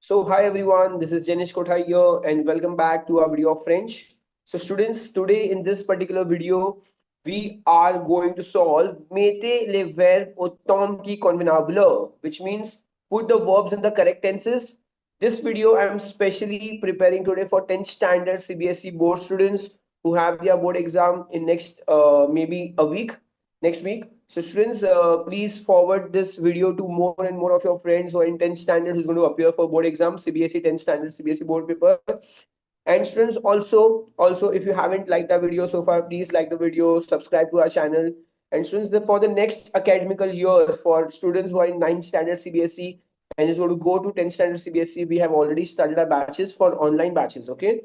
So hi everyone, this is Jenish Kothai here and welcome back to our video of French. So students, today in this particular video, we are going to solve Mettez les verbes au temps qui convenable, which means put the verbs in the correct tenses. This video I am specially preparing today for 10th standard CBSE board students who have their board exam in next maybe a week, next week. So students, please forward this video to more and more of your friends who are in 10th standard who's going to appear for board exam, CBSE 10th standard, CBSE board paper. And students also if you haven't liked our video so far, please like the video, subscribe to our channel. And students, for the next academical year for students who are in 9th standard CBSE and is going to go to 10th standard CBSE, we have already started our batches for online batches. Okay,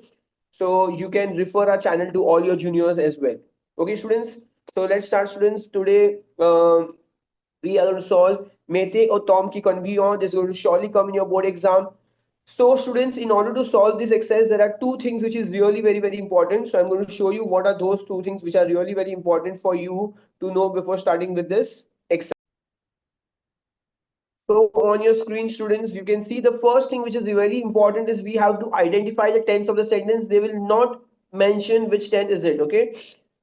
so you can refer our channel to all your juniors as well. Okay students, so let's start students. Today we are going to solve Mettez or Tom ki conviennent. This is going to surely come in your board exam. So students, in order to solve this exercise, there are two things which is really very important. So I'm going to show you what are those two things which are really very important for you to know before starting with this exercise. So on your screen, students, you can see the first thing which is very important is we have to identify the tense of the sentence. They will not mention which tense is it. Okay.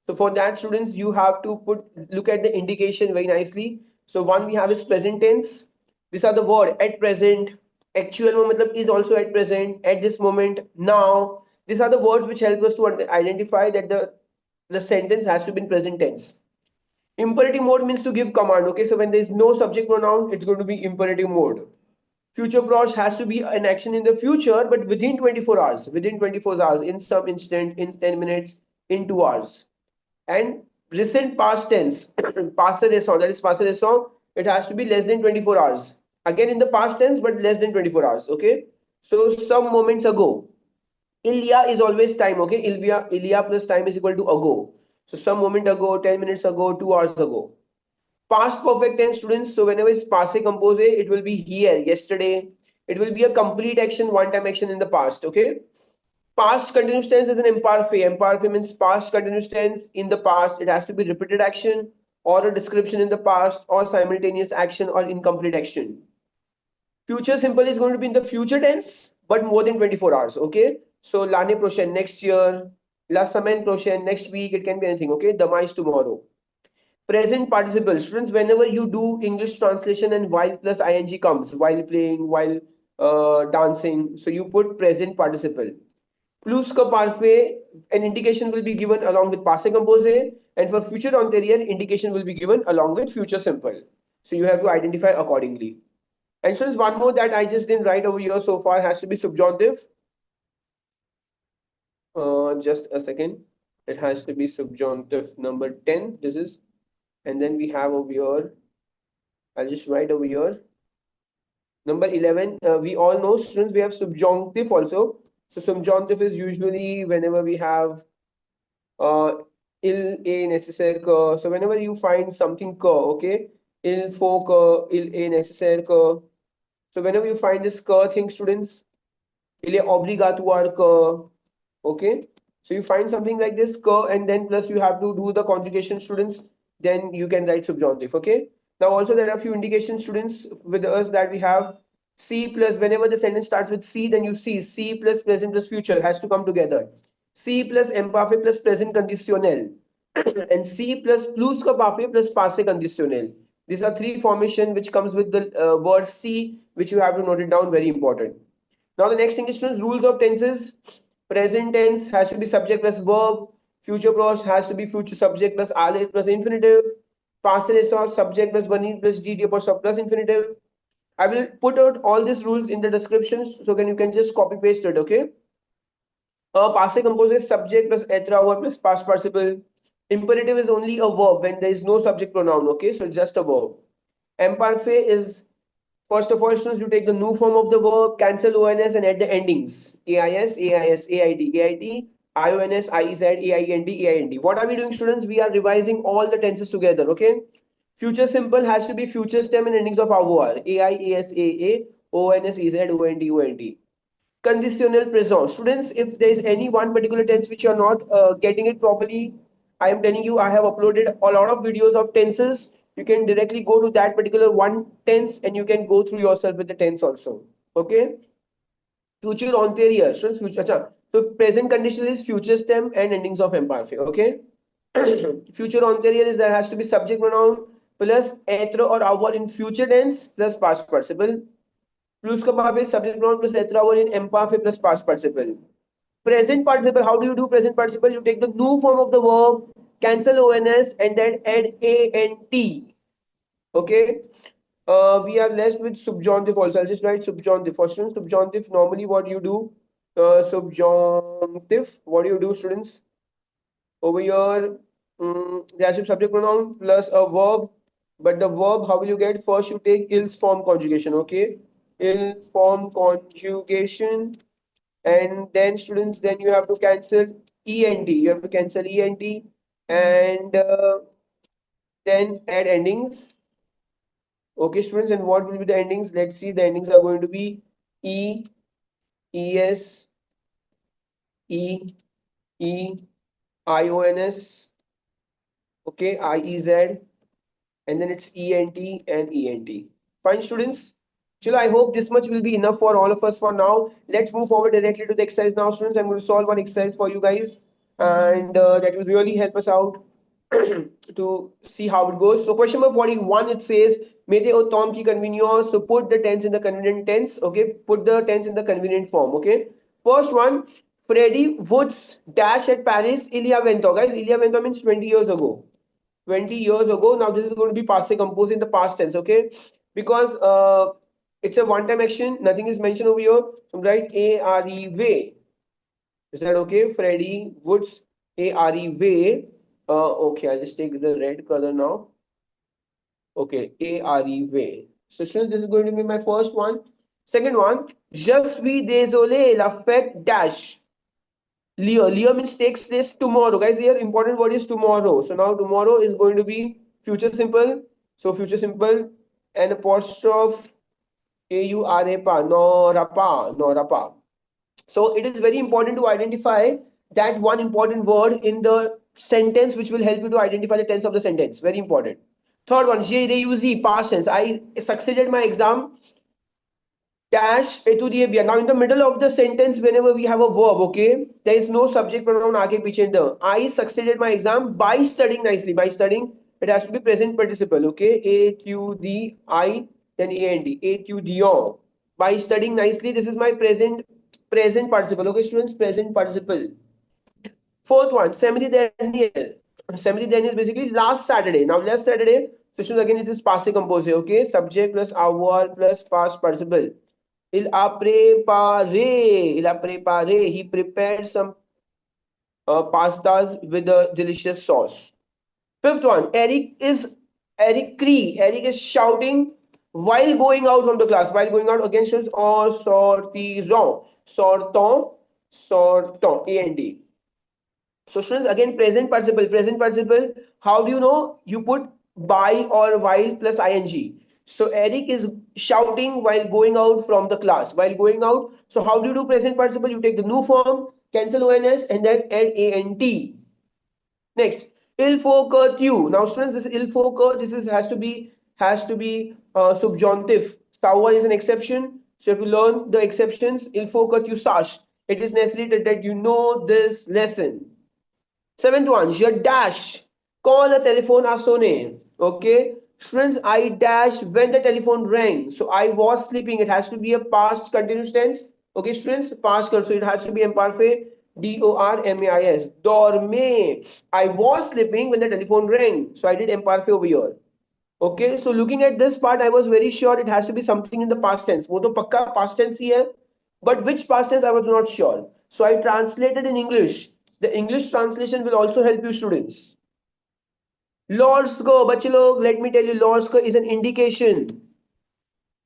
So for that, students, you have to look at the indication very nicely. So one we have is present tense. These are the word at present, actuellement matlab is also at present, at this moment, now. These are the words which help us to identify that the sentence has to be in present tense. Imperative mode means to give command. Okay, so when there is no subject pronoun, it's going to be imperative mode. Future proche has to be an action in the future, but within 24 hours, within 24 hours, in some instant, in 10 minutes, in 2 hours. And recent past tense, passé récent, that is passé récent, it has to be less than 24 hours. Again in the past tense, but less than 24 hours. Okay, so some moments ago. Il y a is always time. Okay, il y a plus time is equal to ago. So some moment ago, 10 minutes ago, 2 hours ago. Past perfect tense, students. So whenever it's passé composé, it will be here, yesterday. It will be a complete action, one-time action in the past. Okay. Past continuous tense is an imperfect. Imperfect means past continuous tense in the past. It has to be repeated action or a description in the past or simultaneous action or incomplete action. Future simple is going to be in the future tense, but more than 24 hours. Okay. So l'année prochaine, next year. La semaine prochaine, next week. It can be anything. Okay. Demain is tomorrow. Present participle. Students, whenever you do English translation and while plus ing comes, while playing, while dancing, so you put present participle. Plus ka parfait, an indication will be given along with passé composé, and for future antérieur, indication will be given along with future simple. So you have to identify accordingly. And students, one more that I just didn't write over here so far has to be subjunctive. Just a second. It has to be subjunctive number 10. This is, and then we have over here, I'll just write over here. Number 11, we all know, students, we have subjunctive also. So subjunctive is usually whenever we have il est nécessaire que. So whenever you find something que, okay, il faut que, il est nécessaire que. So whenever you find this que thing, students, il est obligatoire que, okay. So you find something like this que, and then plus you have to do the conjugation, students. Then you can write subjunctive. Okay. Now also there are a few indications, students, with us that we have C plus, whenever the sentence starts with C, then you see C plus present plus future has to come together. C plus imparfait plus present conditionnel and C plus plus ka parfait plus passé conditionnel. These are three formation which comes with the word C, which you have to note it down, very important. Now the next thing is, students, rules of tenses. Present tense has to be subject plus verb. Future proche has to be future subject plus aller plus infinitive. Passé récent subject plus venir plus dd plus infinitive. I will put out all these rules in the description, so you can just copy paste it. Okay. Passé composé subject plus être or plus past participle. Imperative is only a verb when there is no subject pronoun. Okay, so it's just a verb. Imperfect is, first of all, students, you take the new form of the verb, cancel ONS and add the endings. AIS, AIS, AID, AIT, IONS, IEZ, AIND, AIND. What are we doing, students? We are revising all the tenses together. Okay. Future simple has to be future stem and endings of avoir. AI, AS, AA, ONS, EZ, OND, OND. Conditional present. Students, if there is any one particular tense which you are not getting it properly, I am telling you, I have uploaded a lot of videos of tenses. You can directly go to that particular one tense and you can go through yourself with the tense also. Okay. future antérieur. Future, acha. So present condition is future stem and endings of imperfect. Okay. Future antérieur is there has to be subject pronoun plus être or avoir in future tense plus past participle. Plus का वहाँ पे subject pronoun plus être avoir in imperfect plus past participle. Present participle. How do you do present participle? You take the new form of the verb, cancel ons, and then add ant. Okay. We are left with subjunctive also. I'll just write subjunctive. For students, subjunctive, normally what you do, subjunctive, what do you do, students? Over here, there has to be subject pronoun plus a verb. But the verb, how will you get? First, you take il's form conjugation, okay? Il form conjugation. And then, students, then you have to cancel ENT. You have to cancel ENT and then add endings. Okay, students, and what will be the endings? Let's see, the endings are going to be E, ES, E, E, IONS, okay, IEZ, and then it's ENT and ENT. Fine, students. Chalo, I hope this much will be enough for all of us for now. Let's move forward directly to the exercise now, students. I'm going to solve one exercise for you guys, and that will really help us out to see how it goes. So question number 41, it says, Mettez au temps qui conviennent. So put the tense in the convenient tense. Okay, put the tense in the convenient form. Okay. First one, Freddie Woods dash at Paris il y a 20 ans. Guys, il y a 20 ans means 20 years ago. 20 years ago. Now this is going to be passé composé in the past tense. Okay, because it's a one-time action. Nothing is mentioned over here. So write arrive. Is that okay? Freddie Woods arrive. Okay, I'll just take the red color now. Okay, arrive. So students, this is going to be my first one. Second one, je suis désolé, la fête dash. Leo means takes place tomorrow. Guys, here important word is tomorrow. So now tomorrow is going to be future simple. So future simple and apostrophe A-U-R-A-Pa, no-rapa. So it is very important to identify that one important word in the sentence which will help you to identify the tense of the sentence. Very important. Third one, j'ai réussi, past tense. I succeeded my exam. Dash étudier bien. Now in the middle of the sentence, whenever we have a verb, okay, there is no subject pronoun आगे पीछे in the. I succeeded my exam by studying nicely. By studying, it has to be present participle, okay? A-Q-D-I, then A-N-D. A-Q-D-O. By studying nicely, this is my present participle, okay, students? Present participle. Fourth one, samedi dernier. Samedi dernier is basically last Saturday. Now last Saturday, so students, again it is passé composé, okay? Subject plus avoir plus past participle. Il a préparé, he prepared some pastas with a delicious sauce. Fifth one, Eric is shouting while going out from the class. While going out, again students, or sortant, A-N-D. So students, again present participle, how do you know? You put by or while plus ing. So Eric is shouting while going out from the class. While going out, so how do you do present participle? You take the new form, cancel ons, and then add ant. Next, il faut que tu. Now students, this il faut que, this is has to be subjunctive. Savoir is an exception. So if you learn the exceptions, il faut que tu saches. It is necessary that you know this lesson. Seventh one, je dash quand le téléphone a sonné. Okay, students, I dash when the telephone rang. So I was sleeping. It has to be a past continuous tense. Okay, students, past, so it has to be imperfect. D-O-R-M-A-I-S. Dorme. I was sleeping when the telephone rang. So I did imperfect over here. Okay, so looking at this part, I was very sure it has to be something in the past tense. वो तो पक्का past tense ही है. But which past tense I was not sure. So I translated in English. The English translation will also help you, students. Lordsko, बच्चे लोग, let me tell you, Lordsko is an indication.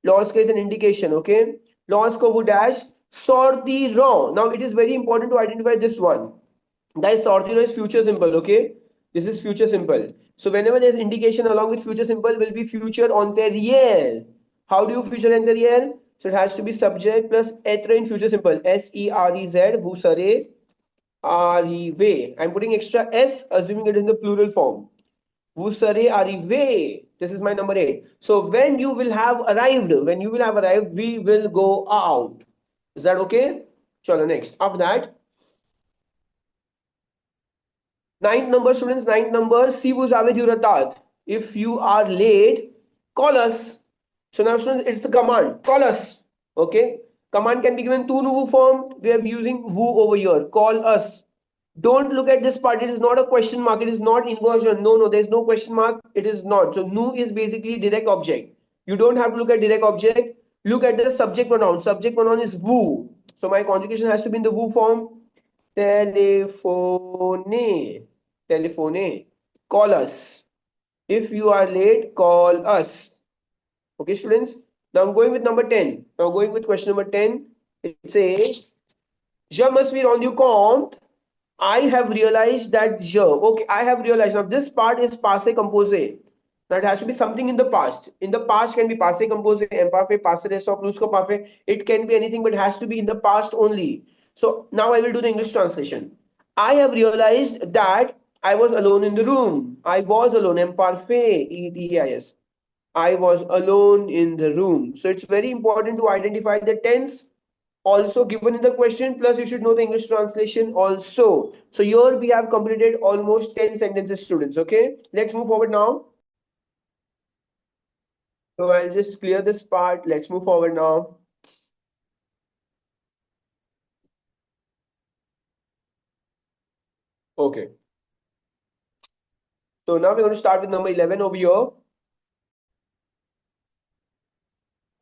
Lordsko is an indication, okay? Lordsko would dash sortiront. Now it is very important to identify this one. That sortiront is future simple, okay? This is future simple. So whenever there is indication along with future simple will be future antérieur. How do you future antérieur? So it has to be subject plus être in future simple. S-E-R-E-Z, vous serez arrivé. I'm putting extra S, assuming it is in the plural form. Vous serez arrivé. This is my number 8. So when you will have arrived, we will go out. Is that okay? Chalo, next. After that, ninth number, students, ninth number, si vous avez du retard. If you are late, call us. So now, students, it's a command. Call us. Okay? Command can be given two nouveau form. We are using vous over here. Call us. Don't look at this part. It is not a question mark. It is not inversion. No, no, there's no question mark. It is not. So nous is basically direct object. You don't have to look at direct object. Look at the subject pronoun. Subject pronoun is vous. So my conjugation has to be in the vous form. Telephone. Telephone. Call us. If you are late, call us. Okay, students. Now I'm going with number 10. Now going with question number 10. It says, Je me suis rendu compte. I have realized that je. Okay, I have realized. Now this part is passé composé. Now it has to be something in the past. In the past can be passé composé, imparfait, passé récent, plusquamparfait. It can be anything, but it has to be in the past only. So now I will do the English translation. I have realized that I was alone in the room. I was alone. Imparfait, EDIS. I was alone in the room. So it's very important to identify the tense also given in the question, plus you should know the English translation also. So here we have completed almost 10 sentences, students. Okay, let's move forward now. So I'll just clear this part. Let's move forward now. Okay. So now we're going to start with number 11 over here.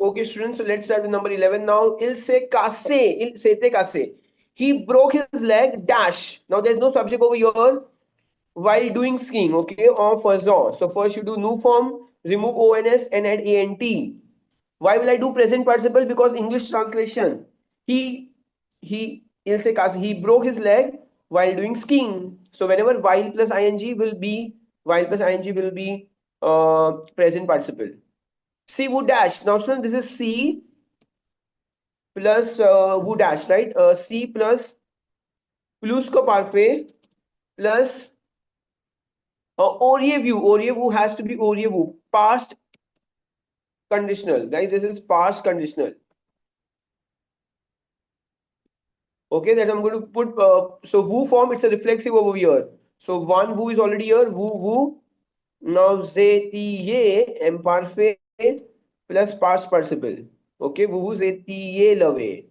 Okay, students, so let's start with number 11 now. Il s'est cassé. Il s'était cassé. He broke his leg, dash. Now there's no subject over here while doing skiing, okay, or faisant. So first you do new form, remove ONS and add ANT. Why will I do present participle? Because English translation. Il s'est cassé. He broke his leg while doing skiing. So whenever while plus ing will be, present participle. C would dash. Now, student, this is C plus would dash, right? C plus plus ko parfait plus auriez-vous. Auriez-vous has to be auriez-vous. Past conditional. Guys, this is past conditional. Okay, that I'm going to put. So, vous form, it's a reflexive over here. So, one vous is already here. Vous. Now, zétiez, imparfait plus past participle. Okay, vous étiez levé.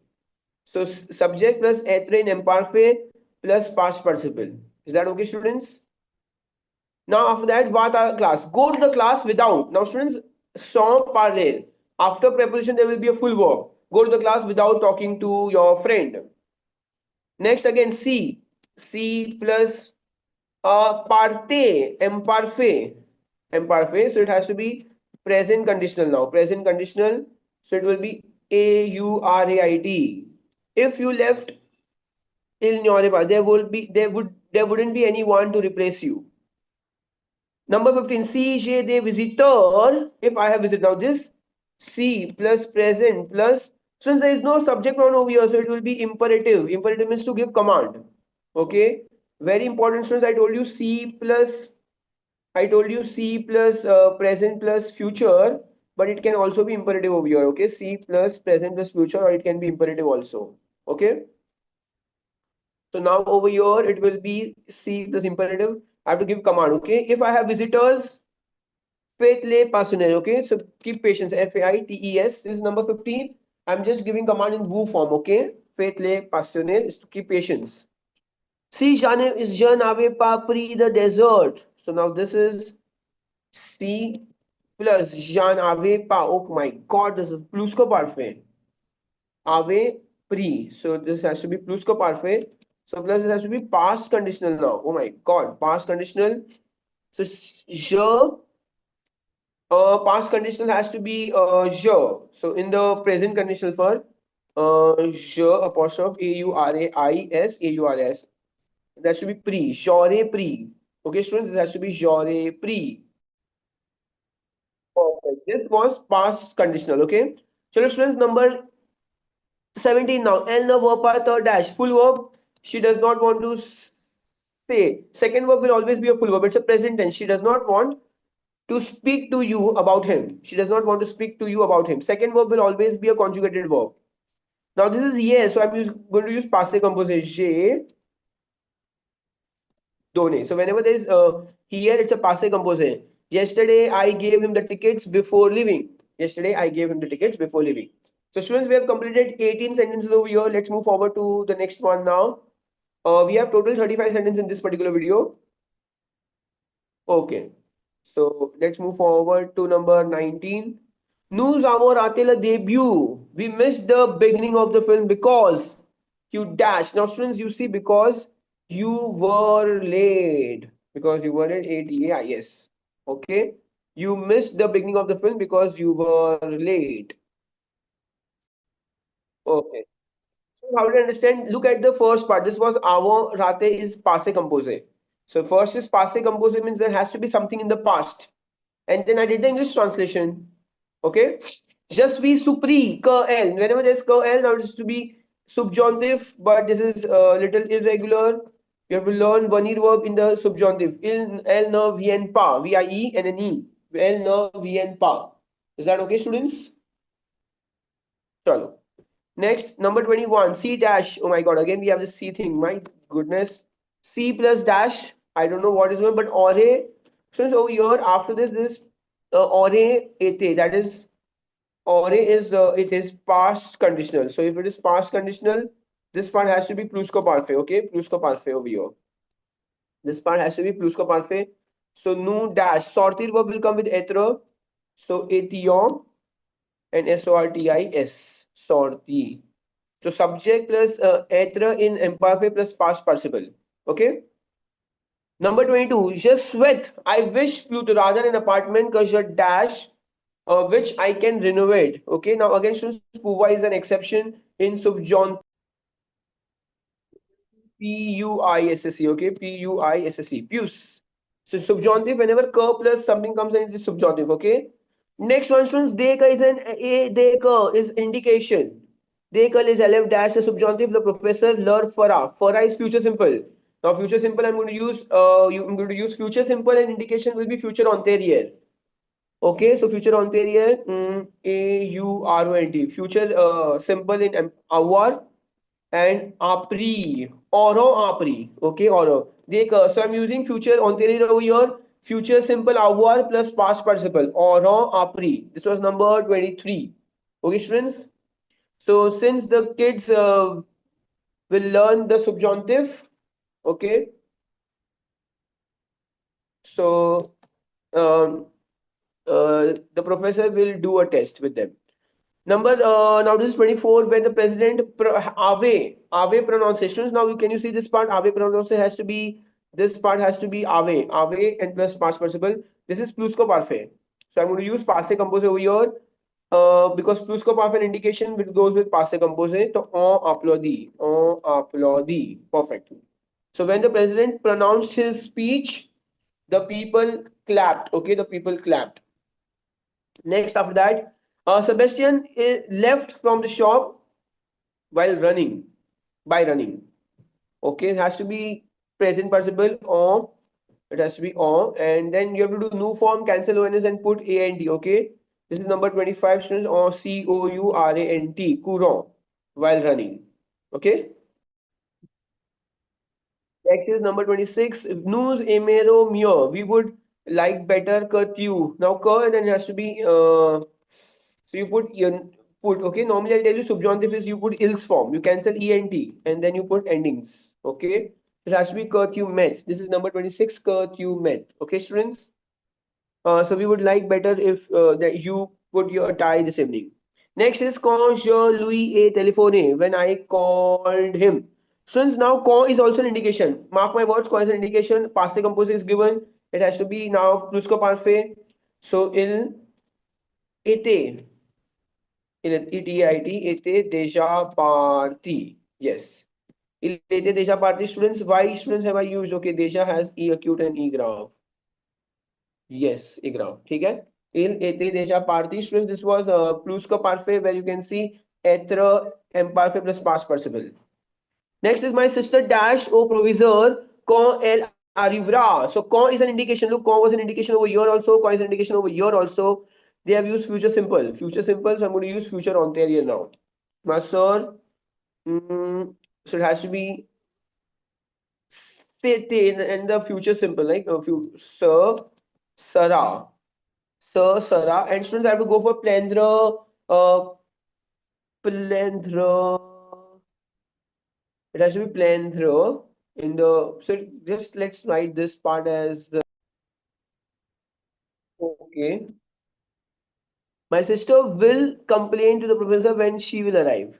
So subject plus être in imparfait plus past participle. Is that okay, students? Now after that, what are class? Go to the class without. Now students, sans parler. After preposition, there will be a full verb. Go to the class without talking to your friend. Next again, C plus parte, imparfait. So it has to be present conditional now. Present conditional. So it will be AURAID. If you left il n'y aurait pas, there wouldn't be anyone to replace you. Number 15, si j'ai des visiteurs, if I have visited. Now this si plus present plus, since there is no subject pronoun over here, so it will be imperative. Imperative means to give command. Okay, very important, students. I told you C plus present plus future, but it can also be imperative over here. Okay, C plus present plus future, or it can be imperative also. Okay. So now over here it will be C plus imperative. I have to give command. Okay. If I have visitors, faites les passionner. Okay. So keep patience. FAITES. This is number 15. I'm just giving command in vous form. Okay. Faites les passionner is to keep patience. Si je n'avais pas pris the dessert. So now this is C plus je n'avais pas. Oh my God, this is plus que parfait. Avait pris. So this has to be plus que parfait. So plus this has to be past conditional now. Oh my God, past conditional. So je, past conditional has to be je. So in the present conditional for je apostrophe AURAIS. That should be pre. J'aurais pris. Okay, students, this has to be j'aurais pris. Okay, this was past conditional. Okay. So students, number 17 now. Elle ne veut pas third dash. Full verb. She does not want to say. Second verb will always be a full verb. It's a present tense. She does not want to speak to you about him. She does not want to speak to you about him. Second verb will always be a conjugated verb. Now this is hier, so I'm going to use passé composé. J'ai donné. So whenever there is here, it's a passé composé. Yesterday I gave him the tickets before leaving. Yesterday I gave him the tickets before leaving. So students, we have completed 18 sentences over here. Let's move forward to the next one now. We have total 35 sentences in this particular video. Okay. So let's move forward to number 19. Nous avons raté le début. We missed the beginning of the film because you dash. Now, students, you see, because you were late. Because you were late, ATAIS. Okay. You missed the beginning of the film because you were late. Okay. So how to understand? Look at the first part. This was avons raté is passé composé. So first is passé composé means there has to be something in the past. And then I did the English translation. Okay. Je suis surpris, que elle. Whenever there's que elle, now it is to be subjunctive, but this is a little irregular. You have to learn venir verb in the subjunctive. Elle ne vient pas. V-I-E and an E. Elle ne vient pas. Is that okay, students? Chalo. Next, number 21, C dash. Oh my God, again we have this C thing. My goodness. C plus dash. I don't know what is going, but aurait. Students, over here, after this aurait été. That is, aurait is, it is past conditional. So if it is past conditional, this part has to be pluscuparfait. Okay, pluscuparfait over here. This part has to be pluscuparfait. So nous dash. Sortir verb will come with être. So étions and sortis. Sorti. So subject plus être in imperfect plus past participle. Okay. Number 22. Je souhaite. I wish rather an apartment que je dash which I can renovate. Okay. Now again, pouvoir is an exception in subjunctive. P-U-I-S-S-E. Okay. P-U-I-S-S-E. Puce. So subjunctive, whenever que plus something comes in, it is subjunctive. Okay. Next one, students, deka is an a deka is indication. Dekal is LF dash the subjunctive. The professor learn fara. Fara is future simple. Now future simple, I'm going to use I'm going to use future simple and indication will be future antérieur. Okay, so future antérieur, A-U-R-O-N-T. Future simple in avoir and après. Oro après. Okay, oro. So I'm using future antérieur over here. Future simple avoir plus past participle. Oro après. This was number 23. Okay, students. So since the kids will learn the subjunctive, okay. So the professor will do a test with them. Number now this is 24 where the president ave pronunciations. Now can you see this part? Ave pronunciation has to be, this part has to be ave and plus past participle. This is pluscuparfait. So I'm going to use passé composé over here. Because pluscuparfait indication which goes with passé composé. So on applaudi. Perfect. So when the president pronounced his speech, the people clapped. Okay, the people clapped. Next, after that, Sebastian left from the shop while running. By running. Okay, it has to be present participle on. It has to be on, and then you have to do new form, cancel ONS and put ANT. Okay, this is number 25, students, or COURANT, courant, while running. Okay. Next is number 26. Nous aimerions mieux. We would like better que tu. Now, que and then it has to be. So you put. Okay. Normally, I'll tell you subjunctive is you put ils form. You cancel ent and then you put endings. Okay. It has to be que tu met. This is number 26. Que tu met. Okay, students. So we would like better if that you put your tie this evening. Next is quand je lui ai téléphoné, when I called him. Since now quand is also an indication. Mark my words, quand is an indication. Passé composé is given. It has to be now pluscuparfait. So il était. était déjà parti. Yes. Il était déjà parti. Students, why students have I used? Okay, déjà has E acute and E grave. Yes, E grave. ठीक है? Il était déjà parti. Students, this was pluscuparfait where you can see être imparfait plus past participle. Next is my sister dash au proviseur quand elle arrivera. So quand is an indication. Look, quand was an indication over here also. Quand is an indication over here also. They have used future simple. Future simple, so I'm going to use future antérieur now. Ma sir. So it has to be c'était in the future simple, like sir, Sarah. Sir, Sarah. And students have to go for plethora, plethora. It has to be plethora in the. So just let's write this part as okay. My sister will complain to the professor when she will arrive.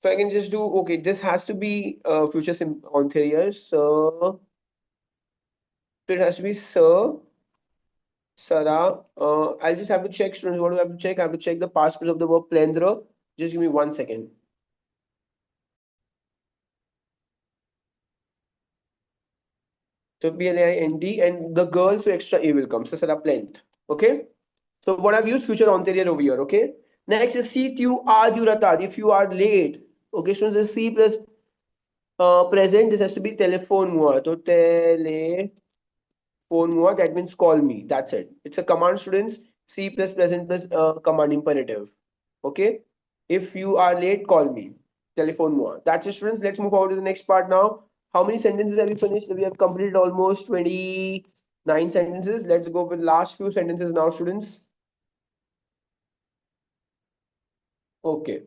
So I can just do okay. This has to be future sim on here. So it has to be Sir, Sarah. I'll just have to check students. What do I have to check? I have to check the past tense of the verb plethora. Just give me 1 second. So Plint and the girl, so extra A will come. So Sarah plant. Okay. So what I've used future anterior over here. Okay. Next is C tu are you ratad. If you are late. Okay. So this is C plus present. This has to be telephone hua. So telephone hua. That means call me. That's it. It's a command, students. C plus present plus command imperative. Okay. If you are late, call me. Telephone hua. That's it, students. Let's move forward to the next part now. How many sentences have we finished? We have completed almost 29 sentences. Let's go with last few sentences now, students. Okay.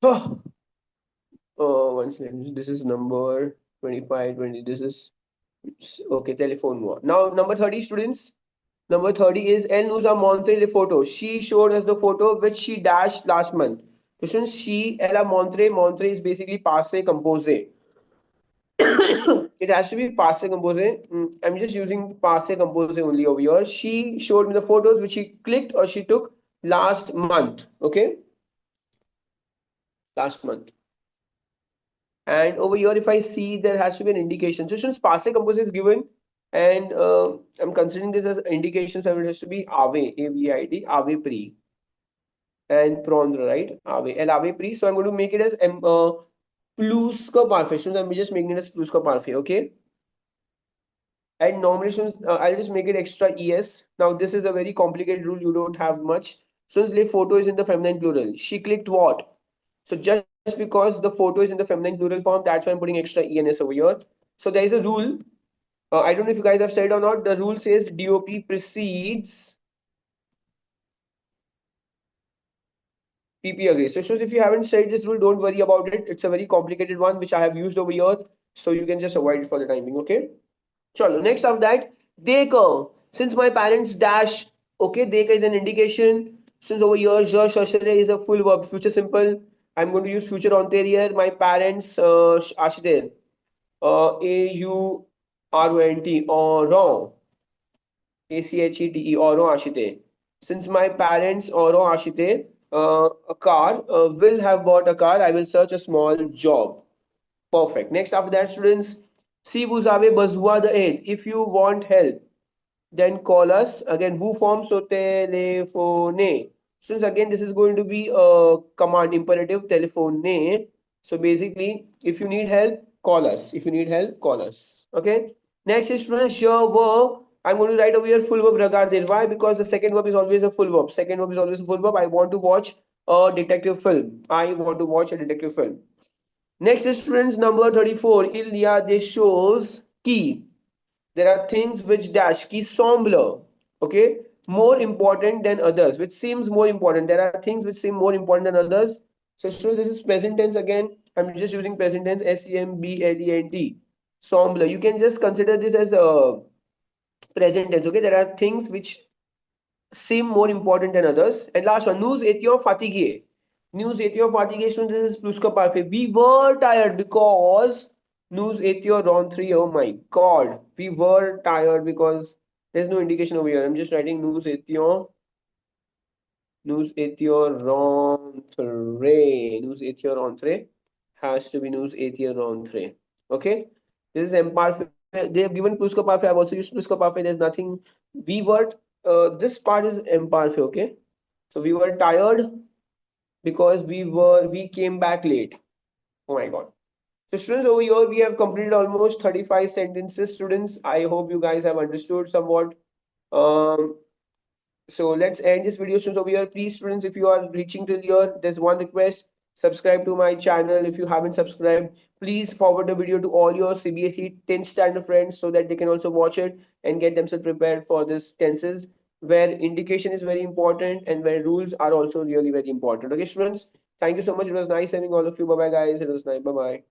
One second. This is number 25, 20. This is okay. Telephone hua. Now, number 30, students. Number 30 is Elle nous a montré les photos. She showed us the photo which she dashed last month. So, students, she, elle a montré. Montré is basically passé composé. It has to be Passé Composé. I'm just using Passé Composé only over here. She showed me the photos which she clicked or she took last month. Okay, last month. And over here, if I see, there has to be an indication. So since Passé Composé is given, and I'm considering this as indication, so it has to be Ave, A-V-I-D, Ave Pre, and Prendre, right? Ave, El Ave Pre. So I'm going to make it as plus ka parfait. So I'm just making it as plus ka parfait. Okay. And nominations, I'll just make it extra es. Now this is a very complicated rule, you don't have much. Since the photo is in the feminine plural, she clicked what? So just because the photo is in the feminine plural form, that's why I'm putting extra ens over here. So there is a rule, I don't know if you guys have said or not. The rule says dop precedes pp agree. So if you haven't said this rule, don't worry about it. It's a very complicated one which I have used over here, so you can just avoid it for the timing. Okay. Chalo, next of that, dekha. Since my parents dash, okay, dekha is an indication. Since over here, je, shashare is a full verb, future simple. I'm going to use future anterior. My parents, ashte, A-U-R-O-N-T, auron, A-C-H-E-T-E, auron ashite. Since my parents, auron ashite, a car, will have bought a car, I will search a small job. Perfect. Next, after that, students, si vous avez besoin d'aide. If you want help, then call us. Again, vous form, so téléphoner. Students, again, this is going to be a command imperative, téléphoner. So basically, if you need help, call us. If you need help, call us. Okay. Next is students, your verb. I'm going to write over here full verb regarder. Why? Because the second verb is always a full verb. Second verb is always a full verb. I want to watch a detective film. I want to watch a detective film. Next is students number 34. Il y a des choses qui. There are things which dash qui semble. Okay. More important than others. Which seems more important. There are things which seem more important than others. So students, this is present tense again. I'm just using present tense S-E-M-B-L-E-N-T. Semble. You can just consider this as a present tense. Okay. There are things which seem more important than others. And last one, nous étions fatigués. Nous étions fatigués, so this is plus ka parfait. We were tired because nous étions rentrés. Oh my God. We were tired because there's no indication over here. I'm just writing nous étions rentrés. Nous étions rentrés has to be nous étions rentrés. Okay. This is imperfect. They have given plus ka parfait. I've also used plus ka parfait. There's nothing. We were this part is imperfect. Okay. So we were tired because we came back late. Oh my God. So students, over here we have completed almost 35 sentences. Students, I hope you guys have understood somewhat. Um, So let's end this video students over here. Please students, if you are reaching till here, there's one request: subscribe to my channel. If you haven't subscribed, please forward the video to all your CBSE 10th standard friends so that they can also watch it and get themselves prepared for this tenses, where indication is very important and where rules are also really very important. Okay students, thank you so much. It was nice having all of you. Bye bye guys. It was nice. Bye bye.